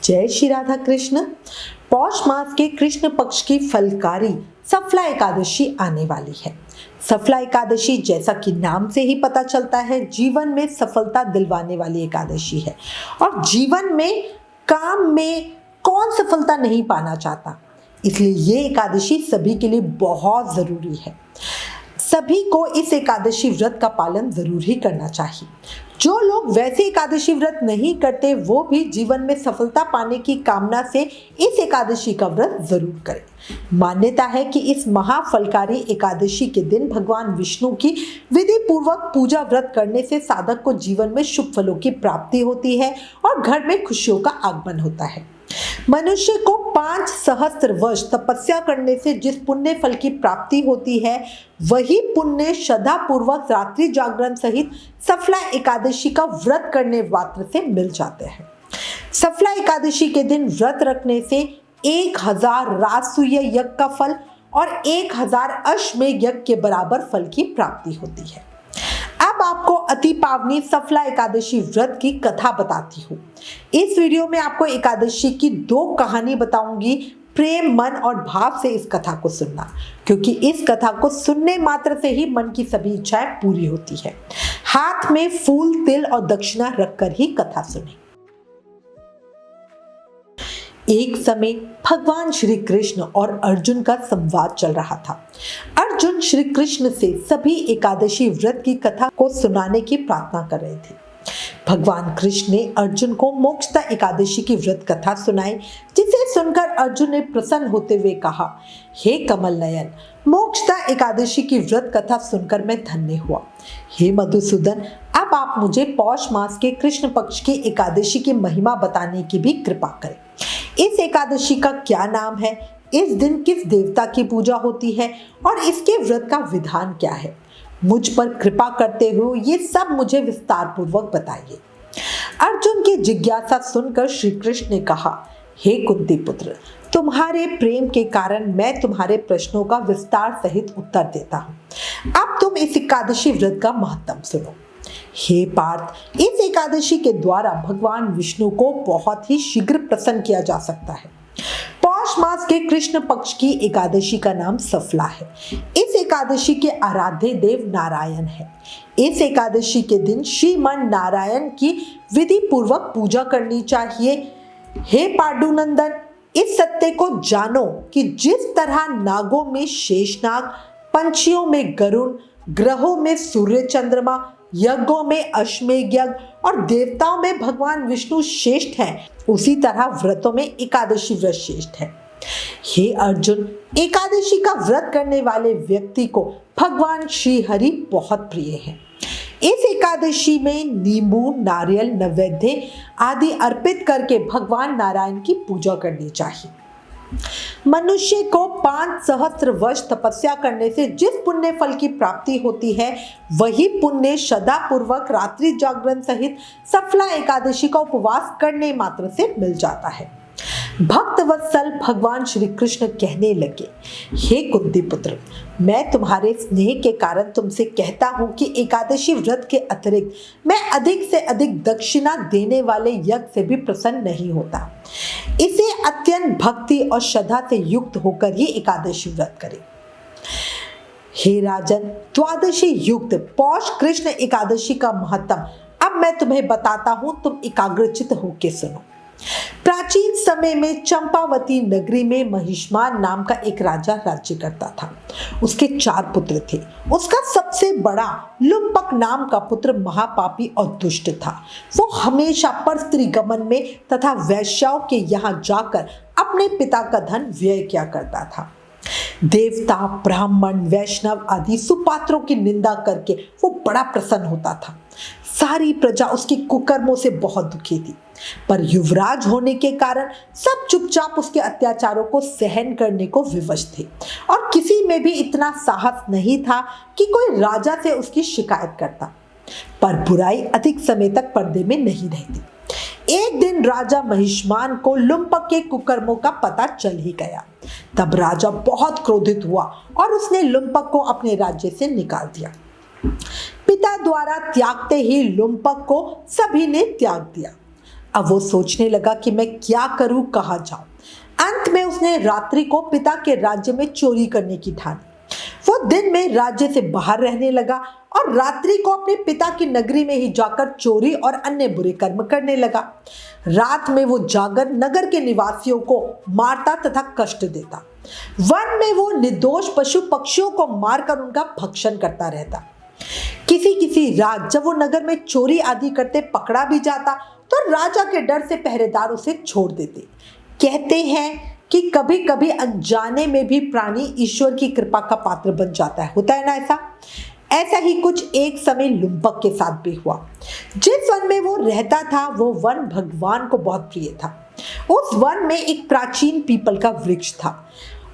जय श्री राधा कृष्ण। पौष मास के कृष्ण पक्ष की फलकारी सफला एकादशी आने वाली है। सफला एकादशी जैसा कि नाम से ही पता चलता है, जीवन में सफलता दिलवाने वाली एकादशी है। और जीवन में काम में कौन सफलता नहीं पाना चाहता, इसलिए ये एकादशी सभी के लिए बहुत जरूरी है। सभी को इस एकादशी व्रत का पालन जरूर ही करना चाहिए। जो लोग वैसे एकादशी व्रत नहीं करते वो भी जीवन में सफलता पाने की कामना से इस एकादशी का व्रत जरूर करें। मान्यता है कि इस महाफलकारी एकादशी के दिन भगवान विष्णु की विधि पूर्वक पूजा व्रत करने से साधक को जीवन में शुभ फलों की प्राप्ति होती है और घर में खुशियों का आगमन होता है। मनुष्य को 5 सहस्त्र वर्ष तपस्या करने से जिस पुण्य फल की प्राप्ति होती है, वही पुण्य श्रद्धा पूर्वक रात्रि जागरण सहित सफला एकादशी का व्रत करने मात्र से मिल जाते हैं। सफला एकादशी के दिन व्रत रखने से 1000 राजसूय यज्ञ का फल और 1000 अश्वमेध यज्ञ के बराबर फल की प्राप्ति होती है। अब आपको अति पावनी सफला एकादशी व्रत की कथा बताती हूँ। इस वीडियो में आपको एकादशी की 2 कहानी बताऊंगी। प्रेम, मन और भाव से इस कथा को सुनना, क्योंकि इस कथा को सुनने मात्र से ही मन की सभी इच्छाएं पूरी होती है। हाथ में फूल, तिल और दक्षिणा रखकर ही कथा सुने। एक समय भगवान श्री कृष्ण और अर्जुन का संवाद चल रहा था। अर्जुन श्री कृष्ण से सभी एकादशी व्रत की कथा को सुनाने की प्रार्थना कर रहे थे। भगवान कृष्ण ने अर्जुन को मोक्षदा एकादशी की व्रत कथा सुनाई, जिसे सुनकर अर्जुन ने प्रसन्न होते हुए कहा, हे कमल नयन, मोक्षदा एकादशी की व्रत कथा सुनकर मैं धन्य हुआ। हे मधुसूदन, अब आप मुझे पौष मास के कृष्ण पक्ष की एकादशी की महिमा बताने की भी कृपा करें। इस एकादशी का क्या नाम है, इस दिन किस देवता की पूजा होती है और इसके व्रत का विधान क्या है? मुझ पर कृपा करते हुए ये सब मुझे विस्तार पूर्वक बताइए। अर्जुन की जिज्ञासा सुनकर श्री कृष्ण ने कहा, हे कुंती पुत्र, तुम्हारे प्रेम के कारण मैं तुम्हारे प्रश्नों का विस्तार सहित उत्तर देता हूँ। अब तुम इस एकादशी व्रत का महत्व सुनो। हे पार्थ, इस एकादशी के द्वारा भगवान विष्णु को बहुत ही शीघ्र प्रसन्न किया जा सकता है। पौष मास के कृष्ण पक्ष की एकादशी का नाम सफला है। इस एकादशी के आराध्य देव नारायण है। इस एकादशी के दिन श्रीमन नारायण की विधि पूर्वक पूजा करनी चाहिए। हे पांडुनंदन, इस सत्य को जानो कि जिस तरह नागों में शेषनाग, पंछियों में गरुड़, ग्रहों में सूर्य चंद्रमा, यज्ञों में अश्वमेध यज्ञ और देवताओं में भगवान विष्णु श्रेष्ठ हैं, उसी तरह व्रतों में एकादशी व्रत श्रेष्ठ है। हे अर्जुन, एकादशी का व्रत करने वाले व्यक्ति को भगवान श्री हरि बहुत प्रिय हैं। इस एकादशी में नींबू, नारियल, नैवेद्य आदि अर्पित करके भगवान नारायण की पूजा करनी चाहिए। मनुष्य को 5 सहस्त्र वर्ष तपस्या करने से जिस पुण्य फल की प्राप्ति होती है, वही पुण्य श्रद्धा पूर्वक रात्रि जागरण सहित सफला एकादशी का उपवास करने मात्र से मिल जाता है। भक्त वत्सल भगवान श्री कृष्ण कहने लगे, हे कुंती पुत्र, मैं तुम्हारे स्नेह के कारण तुमसे कहता हूँ कि एकादशी व्रत के अतिरिक्त मैं अधिक से अधिक दक्षिणा देने वाले यज्ञ से भी प्रसन्न नहीं होता। इसे अत्यंत भक्ति और श्रद्धा से युक्त होकर ही एकादशी व्रत करें। हे राजन, द्वादशी युक्त पौष कृष्ण एकादशी का महत्व अब मैं तुम्हें बताता हूँ, तुम एकाग्रचित होकर सुनो। प्राचीन समय में चंपावती नगरी में महिष्मान नाम का एक राजा राज्य करता था। उसके 4 पुत्र थे। उसका सबसे बड़ा लुम्पक नाम का पुत्र महापापी और दुष्ट था। वो हमेशा परस्त्री गमन में तथा वैश्याओं के यहाँ जाकर अपने पिता का धन व्यय किया करता था। देवता, ब्राह्मण, वैष्णव आदि सुपात्रों की निंदा करके वो बड़ा प्रसन्न होता था। सारी प्रजा उसके कुकर्मों से बहुत दुखी थी, पर युवराज होने के कारण सब चुपचाप उसके अत्याचारों को सहन करने को विवश थे और किसी में भी इतना साहस नहीं था कि कोई राजा से उसकी शिकायत करता। पर बुराई अधिक समय तक पर्दे में नहीं रहती। एक दिन राजा महिष्मान को लुम्पक के कुकर्मों का पता चल ही गया। तब राजा बहुत क्रोधित हुआ और उसने लुम्पक को अपने राज्य से निकाल दिया। पिता द्वारा त्यागते ही लुम्पक को सभी ने त्याग दिया। अब वो सोचने लगा कि मैं क्या करूं, कहाँ जाऊं। अंत में उसने रात्रि को पिता के राज्य में चोरी करने की ठानी। वो दिन में राज्य से बाहर रहने लगा और रात्रि को अपने पिता की नगरी में ही जाकर चोरी और अन्य बुरे कर्म करने लगा। रात में वो जाकर नगर के निवासियों को मारता तथा कष्ट देता। वन में वो निर्दोष पशु पक्षियों को मारकर उनका भक्षण करता रहता। किसी किसी रात जब वो नगर में चोरी आदि करते पकड़ा भी जाता तो राजा के डर से पहरेदार उसे छोड़ देते। कहते हैं कि कभी कभी अनजाने में भी प्राणी ईश्वर की कृपा का पात्र बन जाता है। होता है ना ऐसा ही कुछ एक समय लुम्पक के साथ भी हुआ। जिस वन में वो रहता था वो वन भगवान को बहुत प्रिय था। उस वन में एक प्राचीन पीपल का वृक्ष था।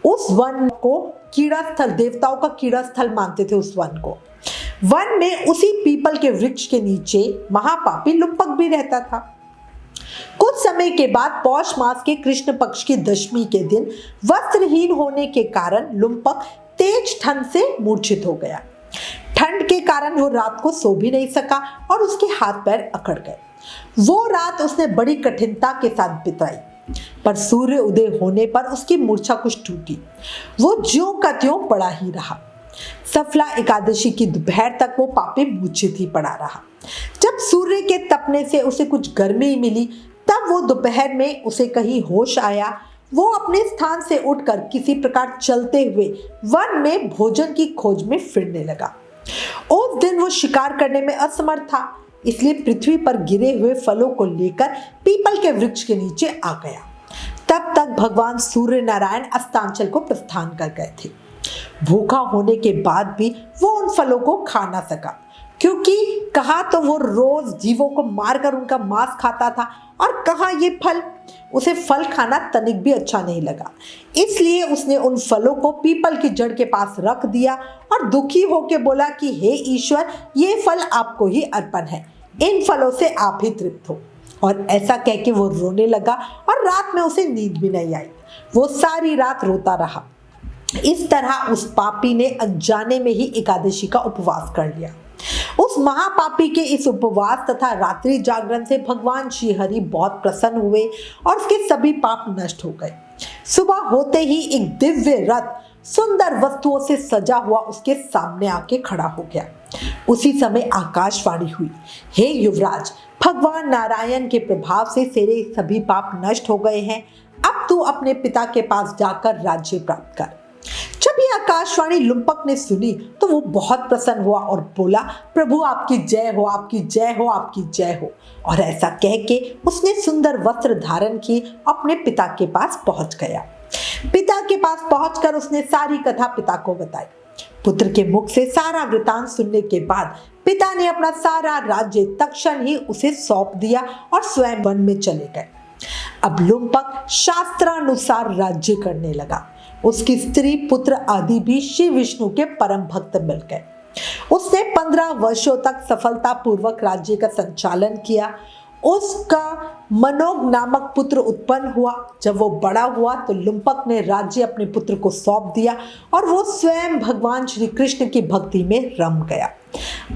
उस वन को कीड़ा स्थल, देवताओं का कीड़ा स्थल मानते थे उस वन को। वन में उसी पीपल के वृक्ष के नीचे महापापी लुम्पक भी रहता था। कुछ समय के बाद पौष मास के कृष्ण पक्ष की दशमी के दिन वस्त्रहीन होने के कारण लुम्पक तेज ठंड से मूर्छित हो गया। ठंड के कारण वो रात को सो भी नहीं सका और उसके हाथ पैर अकड़ गए। वो रात उसने बड़ी कठिनता के साथ बिताई, पर सूर्य उदय होने पर उसकी मूर्छा कुछ टूटी। वो ज्यों का त्यों पड़ा ही रहा। सफला एकादशी की दोपहर तक वो पापी मूर्छित ही पड़ा रहा। जब सूर्य के तपने से उसे कुछ गर्मी मिली तब वो दोपहर में उसे कहीं होश आया। वो अपने स्थान से उठकर किसी प्रकार चलते हुए वन में भोजन की खोज में फिरने लगा। उस दिन वो शिकार करने में असमर्थ था, इसलिए पृथ्वी पर गिरे हुए फलों को लेकर पीपल के वृक्ष के नीचे आ गया। तब तक भगवान सूर्य नारायण अस्तांचल को प्रस्थान कर गए थे। भूखा होने के बाद भी वो उन फलों को खा ना सका, क्योंकि कहा तो वो रोज जीवों को मारकर उनका मांस खाता था और कहा ये फल। उसे फल खाना तनिक भी अच्छा नहीं लगा, इसलिए उसने उन फलों को पीपल की जड़ के पास रख दिया और दुखी होकर बोला कि हे ईश्वर, ये फल आपको ही अर्पण है, इन फलों से आप ही तृप्त हो। और ऐसा कह के वो रोने लगा और रात में उसे नींद भी नहीं आई। वो सारी रात रोता रहा। इस तरह उस पापी ने अनजाने में ही एकादशी का उपवास कर लिया। उस महापापी के इस उपवास तथा रात्रि जागरण से भगवान श्री हरि बहुत प्रसन्न हुए और उसके सभी पाप नष्ट हो गए। सुबह होते ही एक दिव्य रथ सुंदर वस्तुओं से सजा हुआ उसके सामने आके खड़ा हो गया। उसी समय आकाशवाणी हुई, हे युवराज, भगवान नारायण के प्रभाव से तेरे सभी पाप नष्ट हो गए हैं। अब तू अपने पिता के पास जाकर राज्य प्राप्त कर। जब ये आकाशवाणी लुम्पक ने सुनी तो वो बहुत प्रसन्न हुआ और बोला, प्रभु आपकी जय हो, आपकी जय हो, आपकी जय हो। और ऐसा कह के उसने सुंदर वस्त्र धारण की अपने पिता के पास पहुंच गया। पिता के पास पहुंचकर उसने सारी कथा पिता को बताई। पुत्र के मुख से सारा वृतांत सुनने के बाद पिता ने अपना सारा राज्य तत्क्षण ही उसे सौंप दिया और स्वयं वन में चले गए। अब लुम्पक शास्त्रानुसार राज्य करने लगा। उसकी स्त्री पुत्र आदि भी श्री विष्णु के परम भक्त मिल गए। उसने 15 वर्षों तक सफलता पूर्वक राज्य का संचालन किया। उसका मनोग नामक पुत्र उत्पन्न हुआ। जब वो बड़ा हुआ तो लुम्पक ने राज्य अपने पुत्र को सौंप दिया और वो स्वयं भगवान श्री कृष्ण की भक्ति में रम गया।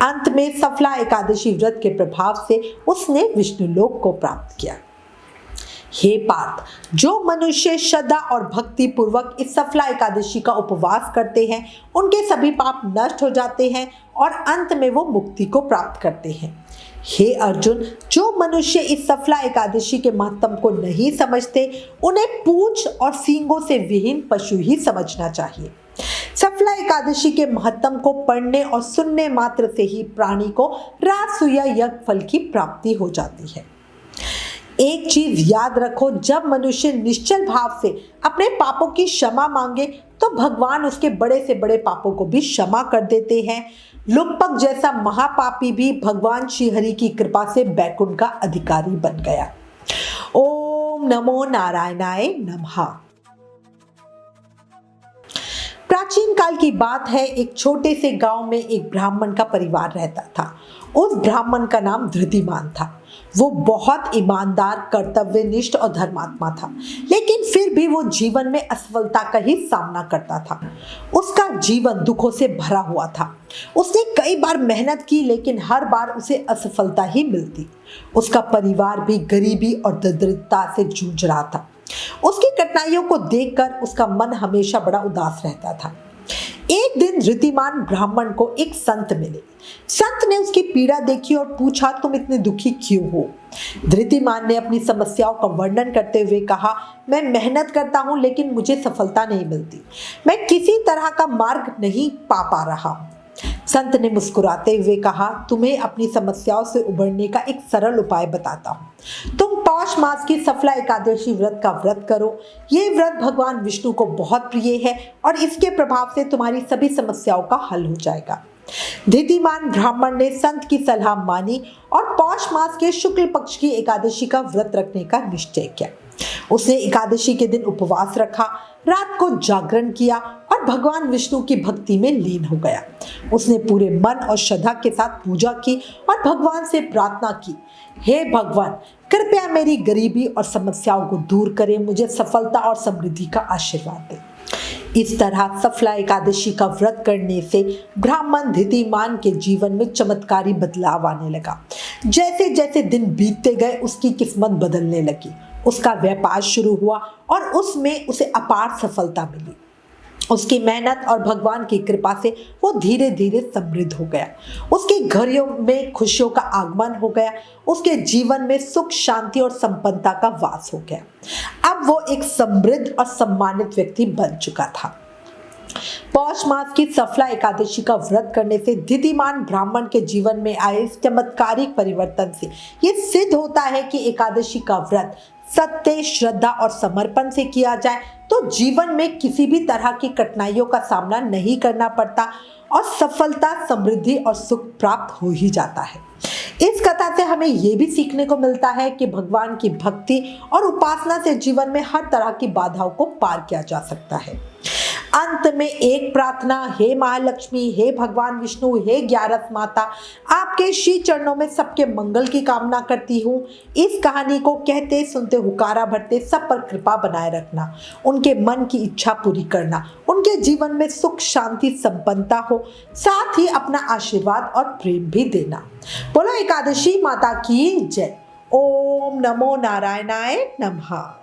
अंत में सफला एकादशी व्रत के प्रभाव से उसने विष्णुलोक को प्राप्त किया। हे पार्थ, जो मनुष्य श्रद्धा और भक्ति पूर्वक इस सफला एकादशी का उपवास करते हैं उनके सभी पाप नष्ट हो जाते हैं और अंत में वो मुक्ति को प्राप्त करते हैं। हे अर्जुन, जो मनुष्य इस सफला एकादशी के महत्व को नहीं समझते उन्हें पूंछ और सींगों से विहीन पशु ही समझना चाहिए। सफला एकादशी के महत्व को पढ़ने और सुनने मात्र से ही प्राणी को राजसूय यज्ञ फल की प्राप्ति हो जाती है। एक चीज याद रखो, जब मनुष्य निश्चल भाव से अपने पापों की क्षमा मांगे तो भगवान उसके बड़े से बड़े पापों को भी क्षमा कर देते हैं। लुम्पक जैसा महापापी भी भगवान श्री हरि की कृपा से बैकुंठ का अधिकारी बन गया। ओम नमो नारायणाय नमः। प्राचीन काल की बात है, एक छोटे से गांव में एक ब्राह्मण का परिवार रहता था। उस ब्राह्मण का नाम धृतिमान था। वो बहुत ईमानदार, कर्तव्यनिष्ठ और धर्मात्मा था, लेकिन फिर भी वो जीवन में असफलता का ही सामना करता था। उसका जीवन दुखों से भरा हुआ था। उसने कई बार मेहनत की, लेकिन हर बार उसे असफलता ही मिलती। उसका परिवार भी गरीबी और दरिद्रता से जूझ रहा था। उसकी कठिनाइयों को देखकर उसका मन हमेशा बड़ा उदास रहता था। एक दिन ऋद्धिमान ब्राह्मण को एक संत मिले। संत ने उसकी पीड़ा देखी और पूछा, तुम इतने दुखी क्यों हो? ऋद्धिमान ने अपनी समस्याओं का वर्णन करते हुए कहा, मैं मेहनत करता हूँ लेकिन मुझे सफलता नहीं मिलती। मैं किसी तरह का मार्ग नहीं पा रहा हूँ। संत ने मुस्कुराते हुए कहा, तुम्हें अपनी समस्याओं से उबरने का एक सरल उपाय बताता हूँ। तुम पौष मास की सफला एकादशी व्रत का व्रत करो। ये व्रत भगवान विष्णु को बहुत प्रिय है और इसके प्रभाव से तुम्हारी सभी समस्याओं का हल हो जाएगा। ऋद्धिमान ब्राह्मण ने संत की सलाह मानी और पौष मास के शुक्ल पक्ष की एकादशी का व्रत रखने का निश्चय किया। उसने एकादशी के दिन उपवास रखा, रात को जागरण किया और भगवान विष्णु की भक्ति में लीन हो गया। उसने पूरे मन और श्रद्धा के साथ पूजा की और भगवान से प्रार्थना की, हे भगवान, कृपया मेरी गरीबी और समस्याओं को दूर करें, मुझे सफलता और समृद्धि का आशीर्वाद दें। इस तरह सफला एकादशी का व्रत करने से ब्राह्मण ऋद्धिमान के जीवन में चमत्कारी बदलाव आने लगा। जैसे जैसे दिन बीतते गए उसकी किस्मत बदलने लगी। उसका व्यापार शुरू हुआ और उसमें उसे अपार सफलता मिली। उसकी मेहनत और भगवान की कृपा से वो धीरे धीरे समृद्ध हो गया। उसके घरों में खुशियों का आगमन हो गया। उसके जीवन में सुख, शांति और संपन्नता का वास हो गया। अब वो एक समृद्ध और सम्मानित व्यक्ति बन चुका था। पौष मास की सफला एकादशी का व्रत करने से ऋद्धिमान ब्राह्मण के जीवन में आए इस चमत्कारिक परिवर्तन से ये सिद्ध होता है कि एकादशी का व्रत सत्य, श्रद्धा और समर्पण से किया जाए तो जीवन में किसी भी तरह की कठिनाइयों का सामना नहीं करना पड़ता और सफलता, समृद्धि और सुख प्राप्त हो ही जाता है। इस कथा से हमें ये भी सीखने को मिलता है कि भगवान की भक्ति और उपासना से जीवन में हर तरह की बाधाओं को पार किया जा सकता है। अंत में एक प्रार्थना, हे महालक्ष्मी, हे भगवान विष्णु, हे ग्यारस माता, आपके श्री चरणों में सबके मंगल की कामना करती हूँ। इस कहानी को कहते सुनते, हुकारा भरते सब पर कृपा बनाए रखना, उनके मन की इच्छा पूरी करना, उनके जीवन में सुख, शांति, संपन्नता हो, साथ ही अपना आशीर्वाद और प्रेम भी देना। बोलो एकादशी माता की जय। ओम नमो नारायणाय नमः।